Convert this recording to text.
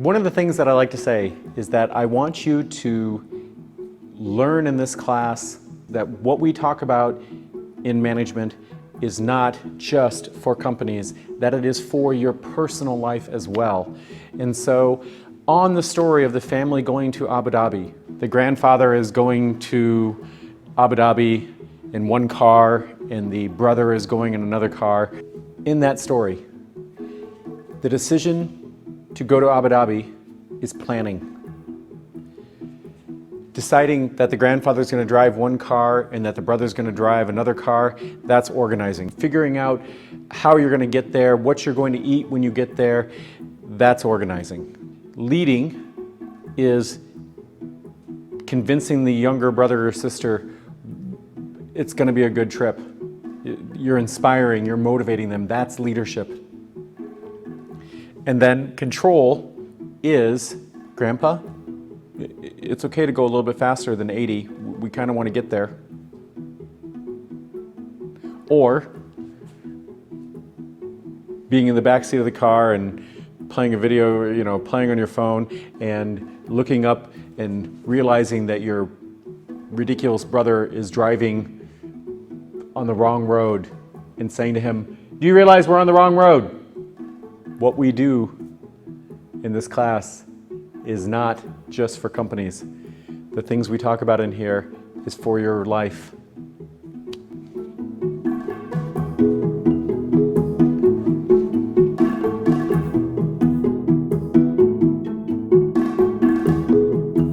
One of the things that I like to say is that I want you to learn in this class that what we talk about in management is not just for companies, that it is for your personal life as well. And so on the story of the family going to Abu Dhabi, the grandfather is going to Abu Dhabi in one car and the brother is going in another car. In that story, the decision to go to Abu Dhabi is planning. Deciding that the grandfather is going to drive one car and that the brother is going to drive another car, that's organizing. Figuring out how you're going to get there, what you're going to eat when you get there, that's organizing. Leading is convincing the younger brother or sister it's going to be a good trip. You're inspiring, you're motivating them, that's leadership. And then control is, Grandpa, it's okay to go a little bit faster than 80. We kind of want to get there. Or being in the back seat of the car and playing a video, playing on your phone and looking up and realizing that your ridiculous brother is driving on the wrong road and saying to him, "Do you realize we're on the wrong road?" What we do in this class is not just for companies. The things we talk about in here is for your life.